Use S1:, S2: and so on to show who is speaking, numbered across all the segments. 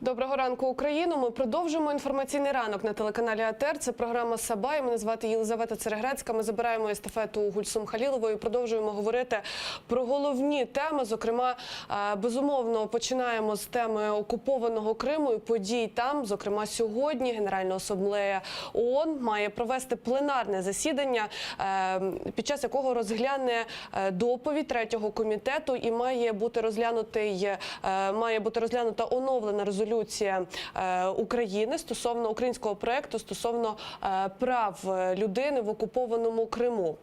S1: Доброго ранку, Україну. Ми продовжуємо інформаційний ранок на телеканалі АТР. Це програма «Саба». І мене звати Єлизавета Церегрецька. Ми забираємо естафету у Гульсум Халілової і продовжуємо говорити про головні теми. Зокрема, безумовно, починаємо з теми окупованого Криму і подій там. Зокрема, сьогодні Генеральна асамблея ООН має провести пленарне засідання, під час якого розгляне доповідь третього комітету і має бути розглянута оновлена резолюція України стосовно українського проєкту, стосовно прав людини в окупованому Криму.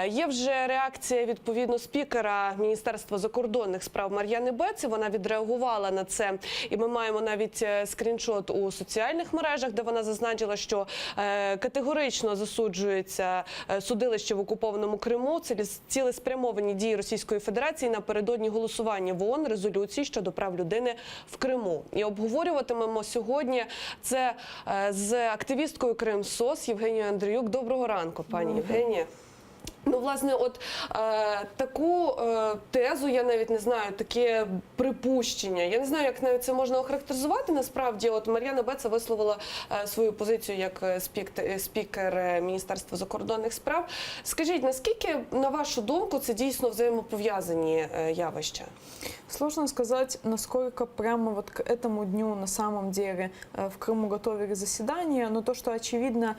S1: Є вже реакція, відповідно, спікера Міністерства закордонних справ Мар'яни Беці. Вона відреагувала на це. І ми маємо навіть скріншот у соціальних мережах, де вона зазначила, що категорично засуджується судилище в окупованому Криму. Це цілеспрямовані дії Російської Федерації напередодні голосування в ООН резолюції щодо прав людини в Криму. І обговорюватимемо сьогодні це з активісткою Кримсос Євгенією Андріюк. Доброго ранку, пані Євгенія. Ну, власне, от таку тезу, я навіть не знаю, таке припущення, я не знаю, як навіть це можна охарактеризувати насправді. От Мар'яна Беца висловила свою позицію як спікер Міністерства закордонних справ. Скажіть, наскільки, на вашу думку, це дійсно взаємопов'язані явища?
S2: Сложно сказать, насколько прямо вот к этому дню на самом деле в Крыму готовили заседания, но то, что очевидно,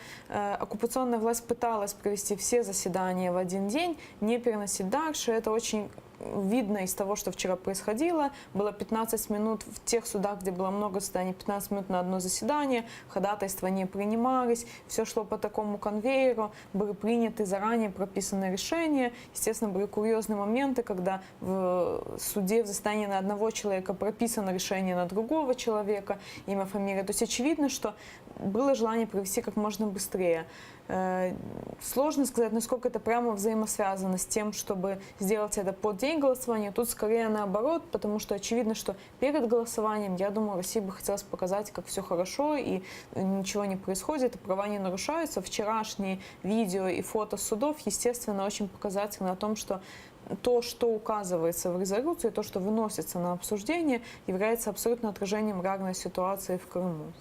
S2: оккупационная власть пыталась провести все заседания в один день, не переносить дальше, это очень видно из того, что вчера происходило. Было 15 минут в тех судах, где было много заседаний, 15 минут на одно заседание, ходатайства не принимались, все шло по такому конвейеру, были приняты заранее прописанные решения. Естественно, были курьезные моменты, когда в суде в заседании на одного человека прописано решение на другого человека, имя, фамилия. То есть очевидно, что было желание провести как можно быстрее. Сложно сказать, насколько это прямо взаимосвязано с тем, чтобы сделать это под день голосования. Тут скорее наоборот, потому что очевидно, что перед голосованием, я думаю, России бы хотелось показать, как все хорошо и ничего не происходит, и права не нарушаются. Вчерашние видео и фото судов, естественно, очень показательно о том, что то, что указывается в резолюции, то, что выносится на обсуждение, является абсолютно отражением реальной ситуации в Криму.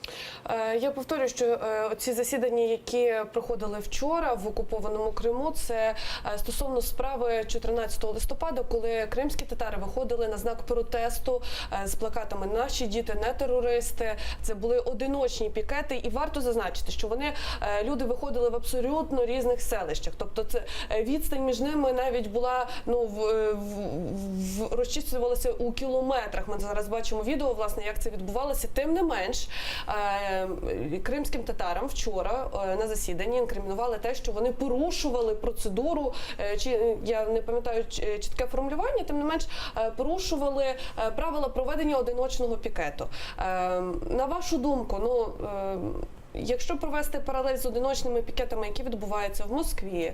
S1: Я повторюю, що ці засідання, які проходили вчора в окупованому Криму, це стосовно справи 14 листопада, коли кримські татари виходили на знак протесту з плакатами «Наші діти не терористи». Це були одиночні пікети, і варто зазначити, що люди виходили в абсолютно різних селищах. Тобто це відстань між ними навіть була, розчислювалося у кілометрах. Ми зараз бачимо відео, власне, як це відбувалося. Тим не менш, кримським татарам вчора на засіданні інкримінували те, що вони порушували процедуру, я не пам'ятаю чітке формулювання, тим не менш, порушували правила проведення одиночного пікету. На вашу думку, якщо провести паралель з одиночними пікетами, які відбуваються в Москві,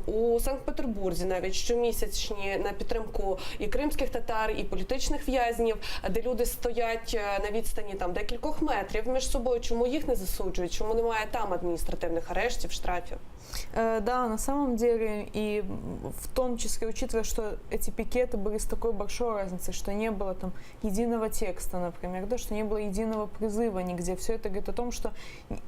S1: у Санкт-Петербурзі навіть щомісячні на підтримку і кримських татар, і політичних в'язнів, де люди стоять на відстані декількох метрів між собою, чому їх не засуджують, чому немає там адміністративних арештів, штрафів?
S2: Да, на самом деле, и в том числе, учитывая, что эти пикеты были с такой большой разницей, что не было там единого текста, например, да, что не было единого призыва нигде, все это говорит о том, что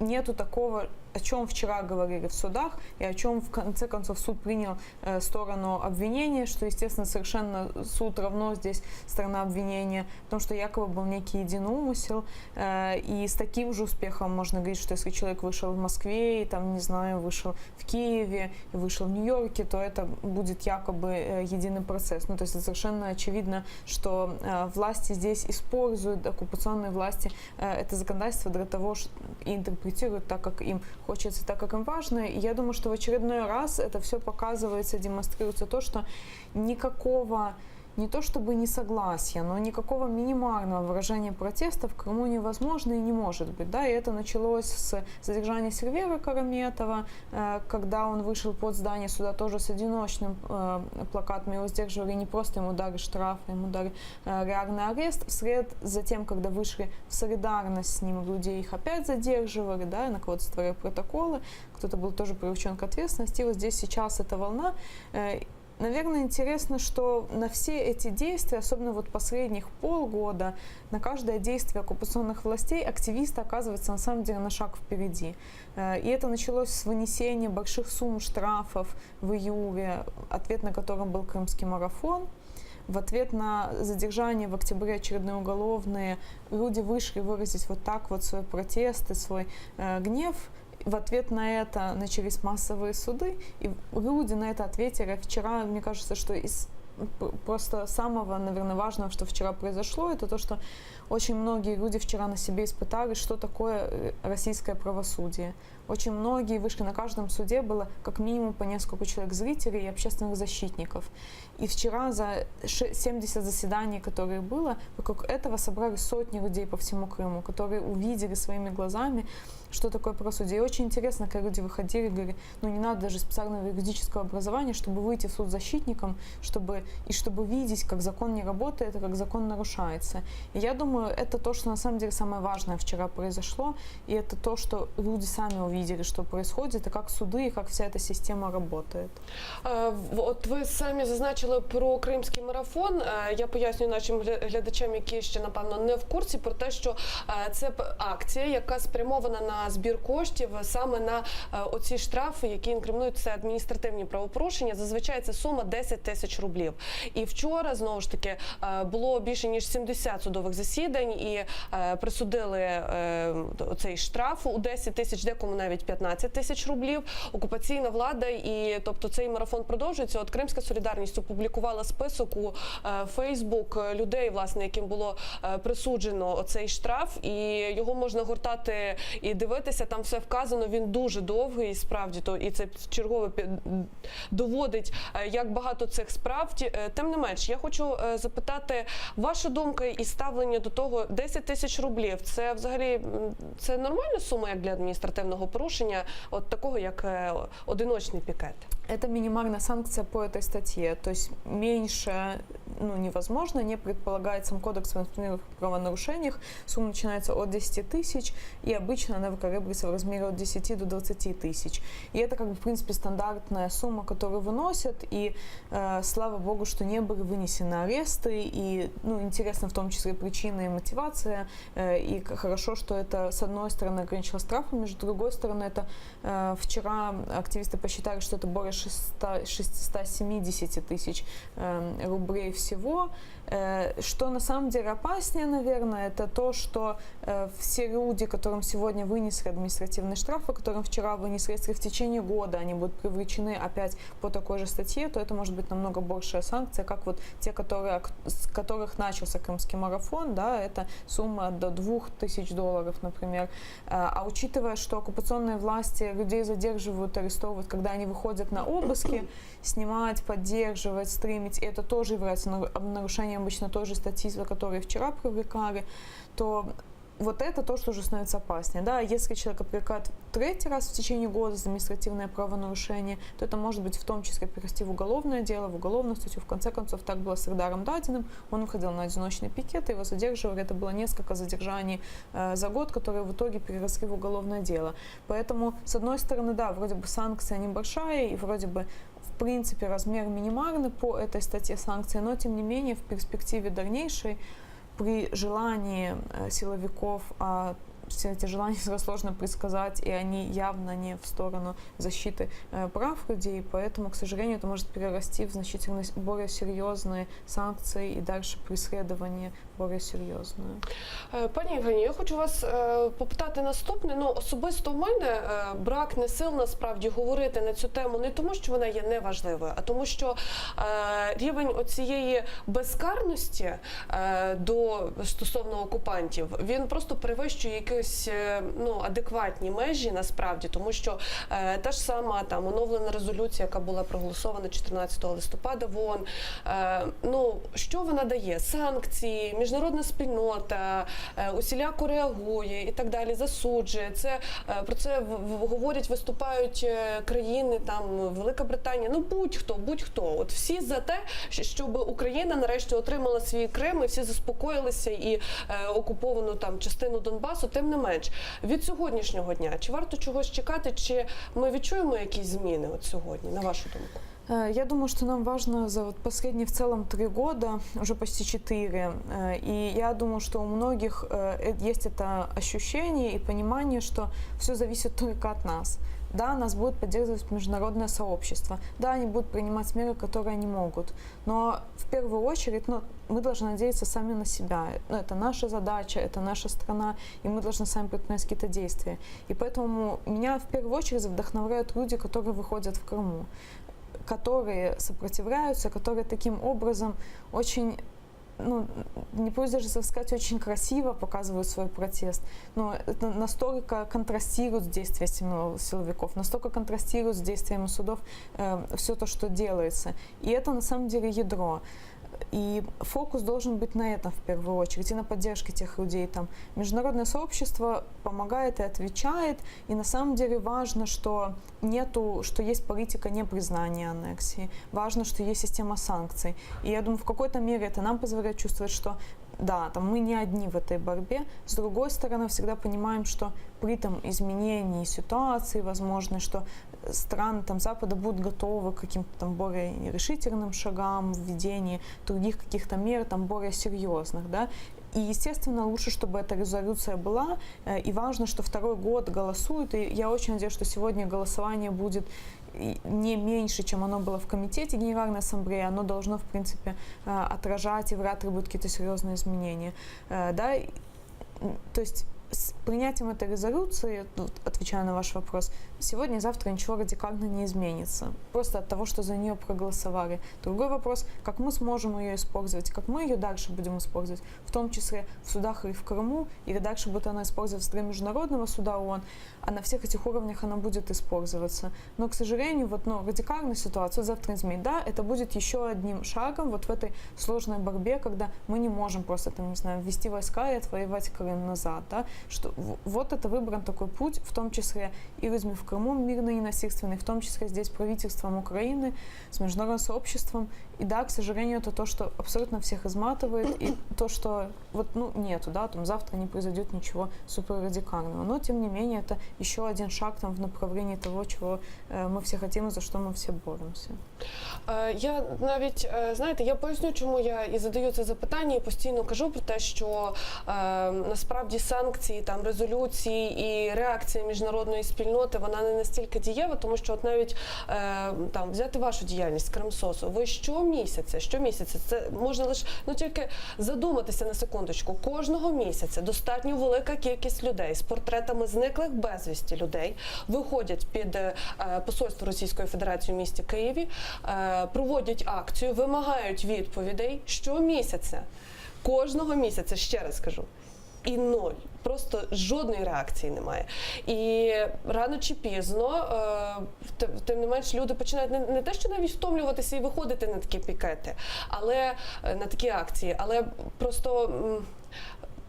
S2: нету такого, о чем вчера говорили в судах, и о чем в конце концов суд принял сторону обвинения, что, естественно, совершенно суд равно здесь сторона обвинения, потому что якобы был некий единый умысел, и с таким же успехом можно говорить, что если человек вышел в Москве, и там, не знаю, вышел в Киеве и вышел в Нью-Йорке, то это будет якобы единый процесс. Ну, то есть это совершенно очевидно, что власти здесь используют, оккупационные власти, это законодательство для того, что интерпретируют так, как им хочется, так, как им важно. И я думаю, что в очередной раз это все показывается, демонстрируется то, что никакого, не то чтобы несогласия, но никакого минимального выражения протеста в Крыму невозможно и не может быть. Да? И это началось с задержания Сервера Караметова, когда он вышел под здание суда тоже с одиночным плакатом. Его сдерживали, не просто ему дали штраф, ему дали реальный арест. Вслед за тем, когда вышли в солидарность с ним людей, их опять задерживали, да, на кого-то составляли протоколы, кто-то был тоже привлечен к ответственности. И вот здесь сейчас эта волна. наверное, интересно, что на все эти действия, особенно вот последних полгода, на каждое действие оккупационных властей активисты оказываются на самом деле на шаг впереди. И это началось с вынесения больших сумм штрафов в июле, ответ на котором был Крымский марафон. В ответ на задержание в октябре очередные уголовные, люди вышли выразить вот так вот свой протест и свой гнев. В ответ на это начались массовые суды, и люди на это ответили. Вчера, мне кажется, что из просто самого, наверное, важного, что вчера произошло, это то, что очень многие люди вчера на себе испытали, что такое российское правосудие. Очень многие вышли, на каждом суде было как минимум по несколько человек зрителей и общественных защитников. И вчера за 70 заседаний, которые было, вокруг этого собрались сотни людей по всему Крыму, которые увидели своими глазами, что такое правосудие. И очень интересно, когда люди выходили и говорили, ну не надо даже специального юридического образования, чтобы выйти в суд защитником, чтобы видеть, как закон не работает и как закон нарушается. И я думаю, это то, что на самом деле самое важное вчера произошло, и это то, что люди сами увидели, что происходит, и как суды, и как вся эта система работает.
S1: От ви самі зазначили про Кримський марафон. Я пояснюю нашим глядачам, які ще, напевно, не в курсі, про те, що це акція, яка спрямована на збір коштів саме на оці штрафи, які інкримінують це адміністративні правопорушення. Зазвичай це сума 10 тисяч рублів. І вчора, знову ж таки, було більше ніж 70 судових засідань і присудили цей штраф у 10 тисяч, декому навіть 15 тисяч рублів. Окупаційна влада і, тобто, цей марафон продовжується. От Кримська Солідарність опублікувала список у Фейсбук людей, власне, яким було присуджено цей штраф, і його можна гортати і дивитися, там все вказано, він дуже довгий, справді, і це чергове доводить, як багато цих справ. Тим не менш, я хочу запитати, ваша думка і ставлення до того, 10 тисяч рублів, це взагалі, це нормальна сума, як для адміністративного порушення, от такого, як одиночний пікет?
S2: Это минимальная санкция по этой статье, то есть меньше невозможно, не предполагается кодексом о правонарушениях. Сумма начинается от 10 тысяч, и обычно она выкарабкивается в размере от 10 до 20 тысяч. И это, в принципе, стандартная сумма, которую выносят, и слава богу, что не были вынесены аресты, и интересно в том числе причина и мотивация, и хорошо, что это, с одной стороны, ограничило штрафами, с другой стороны, это вчера активисты посчитали, что это более 670 тысяч рублей всего. Что на самом деле опаснее, наверное, это то, что все люди, которым сегодня вынесли административные штрафы, которым вчера вынесли, если в течение года они будут привлечены опять по такой же статье, то это может быть намного большая санкция, как вот те, с которых начался Крымский марафон, да, это сумма до $2000, например. А учитывая, что оккупационные власти людей задерживают, арестовывают, когда они выходят на обыски, снимать, поддерживать, стримить, и это тоже является нарушением обычно той же статьи, за которые вчера привлекали, то вот это то, что уже становится опаснее. Да? Если человека привлекают третий раз в течение года за административное правонарушение, то это может быть в том числе перевести в уголовное дело, в уголовную статью. В конце концов, так было с Эльдаром Дадиным. Он выходил на одиночный пикет, его задерживали. Это было несколько задержаний за год, которые в итоге переросли в уголовное дело. Поэтому, с одной стороны, да, вроде бы санкция небольшая, и вроде бы в принципе размер минимальный по этой статье санкций, но тем не менее в перспективе дальнейшей при желании силовиков, а все эти желания сложно предсказать, и они явно не в сторону защиты прав людей, поэтому, к сожалению, это может перерасти в значительно более серьезные санкции и дальше преследование более серйозне.
S1: Пані Євгенію, я хочу вас попитати наступне. Особисто в мене брак не сил насправді говорити на цю тему не тому, що вона є неважливою, а тому, що рівень оцієї безкарності стосовно окупантів, він просто перевищує якісь адекватні межі насправді, тому що та ж сама там оновлена резолюція, яка була проголосована 14 листопада в ООН, що вона дає? Санкції, міжнародна спільнота усіляко реагує і так далі, засуджує. Про це говорять, виступають країни, там Велика Британія, будь-хто. От всі за те, щоб Україна нарешті отримала свій Крим, і всі заспокоїлися і окуповану там частину Донбасу. Тим не менш, від сьогоднішнього дня, чи варто чогось чекати, чи ми відчуємо якісь зміни от сьогодні, на вашу думку?
S2: Я думаю, что нам важно за вот последние в целом 3 года, уже почти 4, и я думаю, что у многих есть это ощущение и понимание, что все зависит только от нас. Да, нас будет поддерживать международное сообщество, да, они будут принимать меры, которые они могут, но в первую очередь мы должны надеяться сами на себя. Это наша задача, это наша страна, и мы должны сами предпринять какие-то действия. И поэтому меня в первую очередь вдохновляют люди, которые выходят в Крыму, которые сопротивляются, которые таким образом очень, не пусть даже сказать, очень красиво показывают свой протест, но это настолько контрастирует с действиями силовиков, настолько контрастирует с действиями судов все то, что делается. И это на самом деле ядро. И фокус должен быть на этом в первую очередь, и на поддержке тех людей. Там международное сообщество помогает и отвечает, и на самом деле важно, что есть политика непризнания аннексии, важно, что есть система санкций. И я думаю, в какой-то мере это нам позволяет чувствовать, что да, там мы не одни в этой борьбе. С другой стороны, всегда понимаем, что при там изменении ситуации, возможно, что страны там Запада будут готовы к каким-то там более решительным шагам, введении других каких-то мер, там более серьезных, да. И, естественно, лучше, чтобы эта резолюция была, и важно, что второй год голосуют, и я очень надеюсь, что сегодня голосование будет не меньше, чем оно было в Комитете Генеральной Ассамблеи, оно должно, в принципе, отражать, и вряд ли будут какие-то серьезные изменения. Да? То есть с принятием этой резолюции, отвечая на ваш вопрос, сегодня и завтра ничего радикально не изменится. Просто от того, что за нее проголосовали. Другой вопрос, как мы сможем ее использовать, как мы ее дальше будем использовать, в том числе в судах и в Крыму, или дальше будет она использоваться для Международного суда ООН, а на всех этих уровнях она будет использоваться. Но, к сожалению, радикальную ситуацию завтра изменить, да, это будет еще одним шагом в этой сложной борьбе, когда мы не можем просто, ввести войска и отвоевать Крым назад, да, что вот это выбран такой путь, в том числе и в Крыму мирный и насильственный, в том числе здесь правительством Украины, с международным сообществом. И да, к сожалению, это то, что абсолютно всех изматывает, и то, что нету, да, там завтра не произойдет ничего суперрадикального. Но, тем не менее, это еще один шаг там в направлении того, чего ми всі хотімо, за що ми всі боремося.
S1: Я навіть, знаєте, я поясню, чому я і задаю це запитання, і постійно кажу про те, що насправді санкції, там, резолюції і реакція міжнародної спільноти, вона не настільки дієва, тому що от навіть там взяти вашу діяльність Кримсосу, ви щомісяця, це можна лише тільки задуматися на секундочку, кожного місяця достатньо велика кількість людей з портретами зниклих безвісті людей виходять під посольство Російської Федерації в місті Києві, проводять акцію, вимагають відповідей щомісяця, кожного місяця, ще раз кажу. І ноль. Просто жодної реакції немає. І рано чи пізно, тим не менш, люди починають не те, що навіть втомлюватися і виходити на такі пікети, але на такі акції, але просто...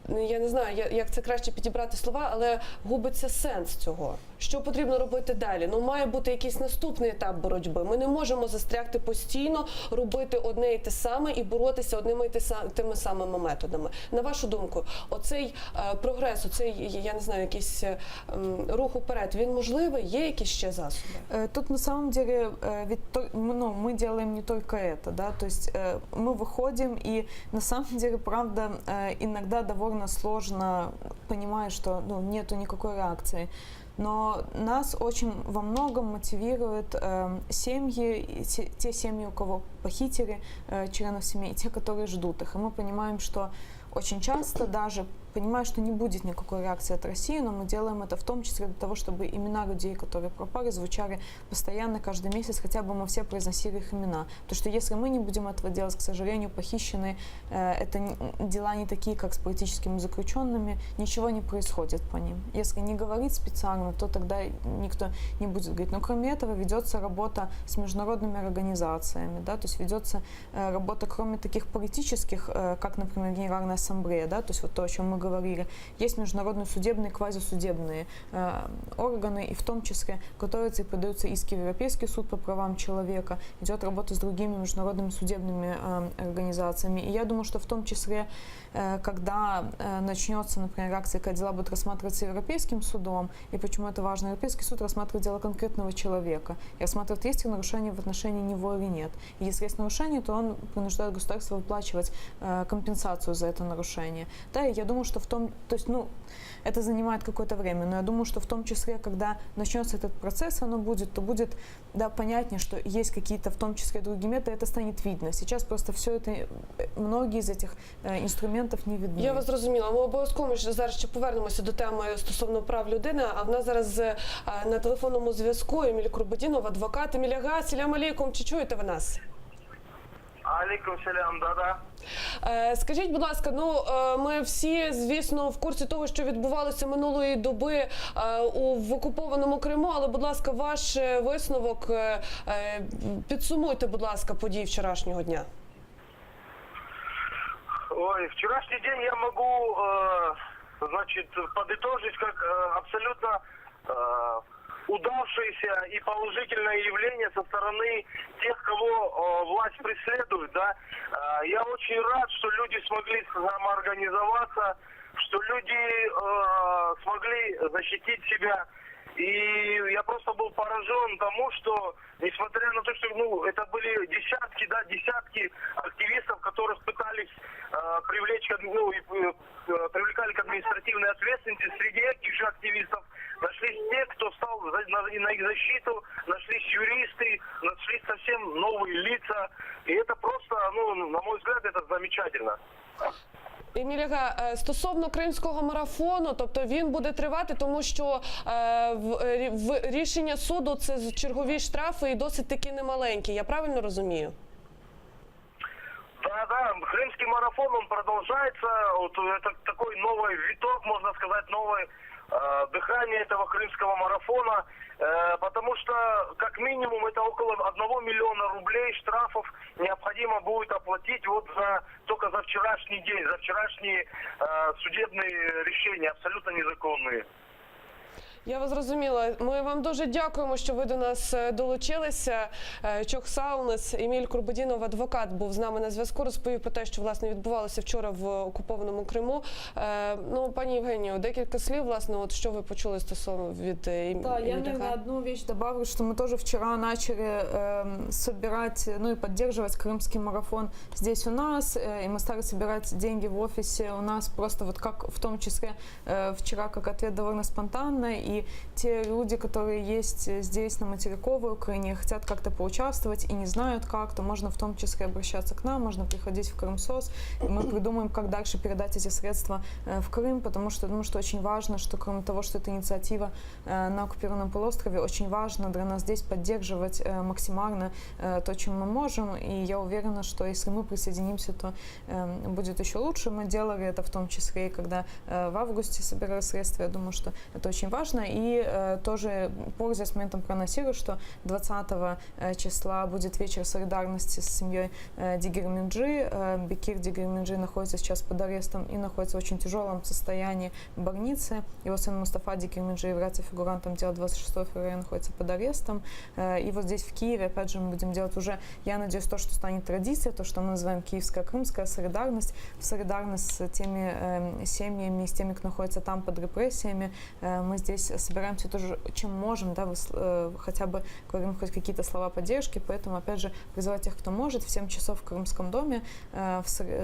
S1: Я не знаю, як це краще підібрати слова, але губиться сенс цього. Що потрібно робити далі? Має бути якийсь наступний етап боротьби. Ми не можемо застрягти постійно, робити одне і те саме і боротися одними і тими самими методами. На вашу думку, оцей прогрес, оцей, я не знаю, якийсь рух уперед, він можливий? Є якісь ще засоби?
S2: Тут на самом деле мы делаем не только это, да, то есть мы выходим, и на самом деле, правда, иногда довольно сложно, понимая, что нету никакой реакции. Но нас очень во многом мотивируют семьи, те семьи, у кого похитили членов семьи, и те, которые ждут их. И мы понимаем, что очень часто даже понимая, что не будет никакой реакции от России, но мы делаем это в том числе для того, чтобы имена людей, которые пропали, звучали постоянно каждый месяц, хотя бы мы все произносили их имена. Потому что если мы не будем этого делать, к сожалению, похищенные, это дела не такие, как с политическими заключенными, ничего не происходит по ним. Если не говорить специально, то тогда никто не будет говорить. Но кроме этого ведется работа с международными организациями, да, то есть ведется работа, кроме таких политических, как, например, Генеральная Ассамблея, да, то есть вот то, о чем мы мы говорили. Есть международные судебные, квазисудебные органы, и в том числе готовятся и подаются иски в Европейский суд по правам человека, идет работа с другими международными судебными организациями. И я думаю, что в том числе, когда начнется, например, акция, когда дела будут рассматриваться Европейским судом, и почему это важно, Европейский суд рассматривает дело конкретного человека и рассматривает, есть ли нарушение в отношении него или нет. И если есть нарушение, то он принуждает государство выплачивать компенсацию за это нарушение. Да, и я думаю, что то есть, это занимает какое-то время, но я думаю, что в том числе, когда начнется этот процесс, то будет, да, понятнее, что есть какие-то, в том числе, другие методы, это станет видно. Сейчас просто все это, многие из этих інструментів не видно.
S1: Я вас зрозуміла. Ми обов'язково зараз ще повернемося до теми стосовно прав людини. А в нас зараз на телефонному зв'язку Еміль Курбадінов, адвокат. Еміль ага, салям алейкум, чи чуєте ви нас?
S3: Алейкум салям, да-да.
S1: Скажіть, будь ласка, ми всі, звісно, в курсі того, що відбувалося минулої доби в окупованому Криму, але, будь ласка, ваш висновок, підсумуйте, будь ласка, події вчорашнього дня.
S3: Ой, вчерашний день я могу, подытожить как абсолютно удавшееся и положительное явление со стороны тех, кого власть преследует, да. Я очень рад, что люди смогли самоорганизоваться, что люди смогли защитить себя. И я просто был поражен тому, что, несмотря на то, что это были десятки активистов, которых пытались привлечь, привлекали к административной ответственности, среди этих же активистов нашлись те, кто стал на их защиту, нашлись юристы, нашлись совсем новые лица. И это просто, на мой взгляд, это замечательно.
S1: Еміль ага, стосовно кримського марафону, тобто він буде тривати, тому що рішення суду – це чергові штрафи і досить таки немаленькі. Я правильно розумію?
S3: Да, крымский марафон, он продолжается. Вот это такой новый виток, можно сказать, новое дыхание этого крымского марафона. Потому что, как минимум, это около 1 миллиона рублей штрафов необходимо будет оплатить только за вчерашний день, за вчерашние судебные решения, абсолютно незаконные.
S1: Я вас зрозуміла. Ми вам дуже дякуємо, що ви до нас долучилися. Чохсаунес, Еміль Курбадінов, адвокат, був з нами на зв'язку, розповів про те, що, власне, відбувалося вчора в окупованому Криму. Пані Євгенію, декілька слів, власне, от що ви почули стосовно від Еміля?
S2: Да, я, наверное, одну вещь добавлю, что мы тоже вчера начали собирать, и поддерживать крымский марафон здесь у нас, и мы стали собирать деньги в офисе у нас, просто вот как, в том числе, вчера, как ответ довольно спонтанно, и те люди, которые есть здесь, на материковой Украине, хотят как-то поучаствовать и не знают как, то можно в том числе обращаться к нам, можно приходить в Крымсоц, и мы придумаем, как дальше передать эти средства в Крым, потому что, думаю, что очень важно, что кроме того, что это инициатива на оккупированном полуострове, очень важно для нас здесь поддерживать максимально то, чем мы можем, и я уверена, что если мы присоединимся, то будет еще лучше. Мы делали это в том числе и когда в августе собирали средства, я думаю, что это очень важно. И тоже, пользуясь моментом, проанонсирую, что 20 числа будет вечер солидарности с семьей Дигирминджи. Бекир Дигирминджи находится сейчас под арестом и находится в очень тяжелом состоянии в больнице. Его сын Мустафа Дигирминджи является фигурантом дела 26 февраля, находится под арестом. И вот здесь, в Киеве, опять же, мы будем делать уже, я надеюсь, то, что станет традицией, то, что мы называем киевская крымская солидарность, в солидарность с теми семьями, с теми, кто находится там под репрессиями. Мы здесь собираемся тоже, чем можем, да, хотя бы говорим хоть какие-то слова поддержки, поэтому, опять же, призывать тех, кто может, в 7 часов в Крымском доме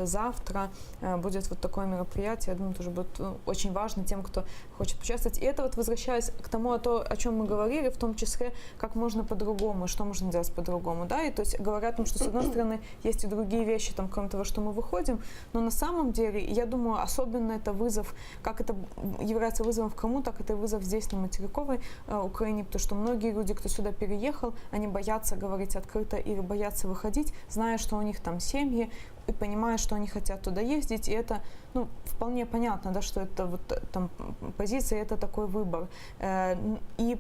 S2: завтра будет вот такое мероприятие, я думаю, тоже будет очень важно тем, кто хочет участвовать. И это вот, возвращаясь к тому, о чем мы говорили, в том числе, как можно по-другому, что можно делать по-другому, да, и то есть говорят о том, что, с одной стороны, есть и другие вещи, там, кроме того, что мы выходим, но на самом деле, я думаю, особенно это вызов, как это является вызовом в Крыму, так это и вызов здесь, на материковой Украине, потому что многие люди, кто сюда переехал, они боятся говорить открыто или боятся выходить, зная, что у них там семьи, и понимая, что они хотят туда ездить, и это, вполне понятно, да, что это вот там позиция, это такой выбор. И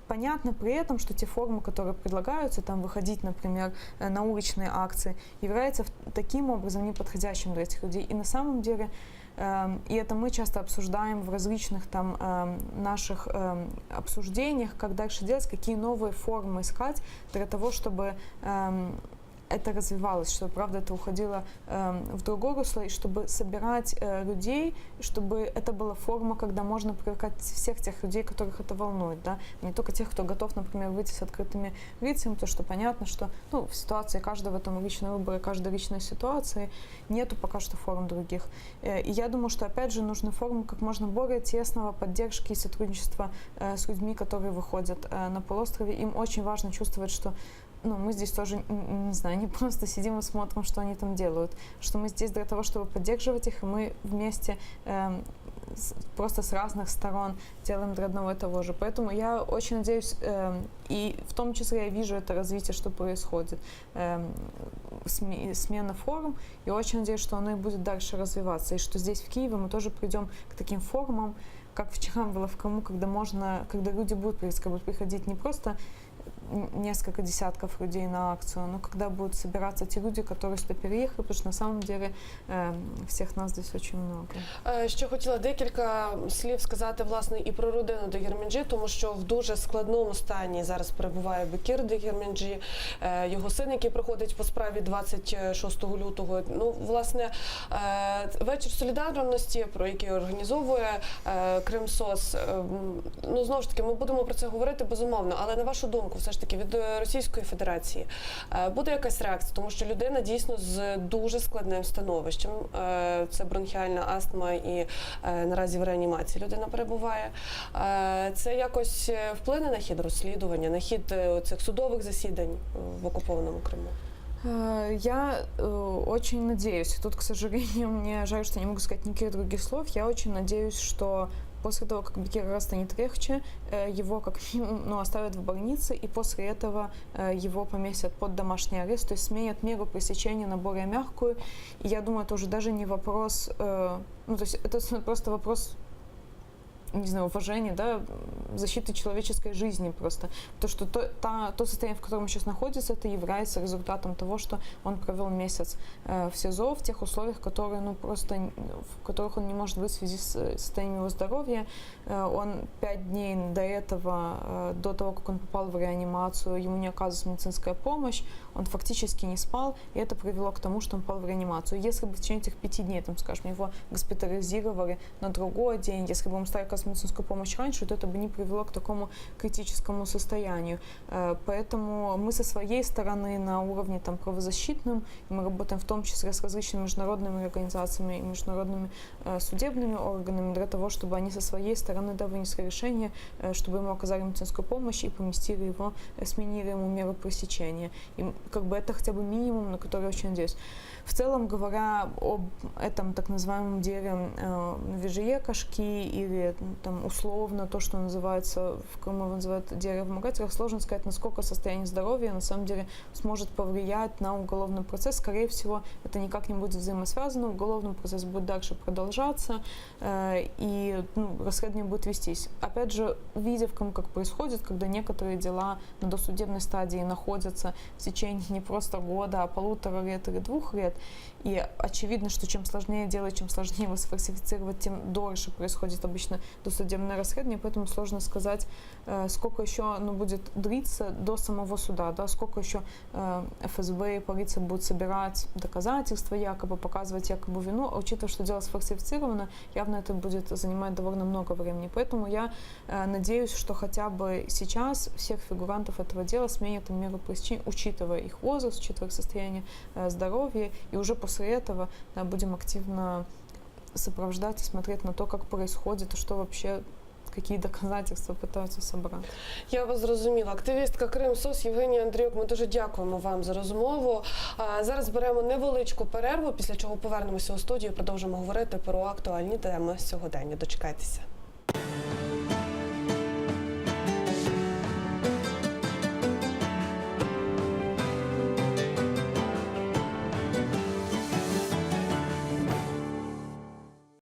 S2: понятно при этом, что те формы, которые предлагаются, там выходить, например, на уличные акции, являются таким образом неподходящим для этих людей. И на самом деле И это мы часто обсуждаем в различных там наших обсуждениях, как дальше делать, какие новые формы искать для того, чтобы это развивалось, чтобы, правда, это уходило в другое русло, и чтобы собирать людей, чтобы это была форма, когда можно привлекать всех тех людей, которых это волнует, да, не только тех, кто готов, например, выйти с открытыми лицами, потому что понятно, что, ну, в ситуации каждого там личный выбор, каждой личной ситуации нету пока что форм других. И я думаю, что, опять же, нужны формы как можно более тесного поддержки и сотрудничества с людьми, которые выходят на полуострове. Им очень важно чувствовать, что мы здесь тоже, не знаю, не просто сидим и смотрим, что они там делают, что мы здесь для того, чтобы поддерживать их, и мы вместе просто с разных сторон делаем для одного и того же. Поэтому я очень надеюсь, и в том числе я вижу это развитие, что происходит, смена форм, и очень надеюсь, что оно и будет дальше развиваться, и что здесь в Киеве мы тоже придем к таким формам, как вчера было в Крыму, когда люди будут приходить не просто несколько десятков людей на акцию, но когда будут собираться те люди, которые сюди переїхали, потому що на самом деле всіх нас здесь очень много.
S1: Ще хотіла декілька слів сказати, власне, і про родину Дегерменджі, тому що в дуже складному стані зараз перебуває Бекір Дегерменджі, його син, який проходить по справі 26 лютого. Ну, власне, вечір солідарності, про який організовує Кримсос, ну, знову ж таки, ми будемо про це говорити, безумовно, але на вашу думку, все ж таки, від Російської Федерації буде якась реакція, тому що людина дійсно з дуже складним становищем, це бронхіальна астма і наразі в реанімації людина перебуває. Це якось вплине на хід розслідування, на хід цих судових засідань в окупованому Криму?
S2: Я очень надеюсь, тут, к сожалению, мне жаль, что не могу сказать никаких других слов, я очень надеюсь, что после того, как Бекира станет легче, его как минимум оставят в больнице, и после этого его поместят под домашний арест, то есть сменят меру пресечения на более мягкую. И я думаю, это уже даже не вопрос, то есть это просто вопрос, не знаю, уважения, да, защиты человеческой жизни просто. Потому что то состояние, в котором он сейчас находится, это является результатом того, что он провел месяц в СИЗО, в тех условиях, которые, в которых он не может быть в связи с состоянием его здоровья. Он 5 дней до этого, до того, как он попал в реанимацию, ему не оказывалась медицинская помощь, он фактически не спал, и это привело к тому, что он попал в реанимацию. Если бы в течение этих 5 дней, скажем, его госпитализировали на другой день, если бы ему стали оказывать медицинскую помощь раньше, то это бы не привело к такому критическому состоянию. Поэтому мы со своей стороны на уровне правозащитном, мы работаем в том числе с различными международными организациями и международными судебными органами для того, чтобы они со своей стороны вынесли решение, чтобы ему оказали медицинскую помощь и поместили его, сменили ему меру пресечения. И это хотя бы минимум, на который я очень надеюсь. В целом, говоря об этом так называемом деле Вежие Кашки или условно то, что называется в Крыму называют деле вымогателя, сложно сказать, насколько состояние здоровья на самом деле сможет повлиять на уголовный процесс. Скорее всего, это никак не будет взаимосвязано, уголовный процесс будет дальше продолжаться и расследование будет вестись. Опять же, видя в Крыму, как происходит, когда некоторые дела на досудебной стадии находятся в течение не просто года, а 1,5 лет или 2 лет, и очевидно, что чем сложнее делать, чем сложнее его сфальсифицировать, тем дольше происходит обычно досудебное расследование, поэтому сложно сказать, сколько еще будет длиться до самого суда, да, сколько еще ФСБ и полиция будут собирать доказательства, якобы показывать якобы вину, а учитывая, что дело сфальсифицировано, явно это будет занимать довольно много времени. Поэтому я надеюсь, что хотя бы сейчас всех фигурантов этого дела сменят меру пресечения, учитывая их возраст, учитывая их состояние здоровья, и уже после этого будем активно сопровождать и смотреть на то, как происходит, и что вообще, які доказательства пытаються собрати.
S1: Я вас зрозуміла. Активістка Кримсос Євгенія Андріюк, ми дуже дякуємо вам за розмову. Зараз беремо невеличку перерву, після чого повернемося у студію і продовжимо говорити про актуальні теми сьогодення. Дочекайтеся.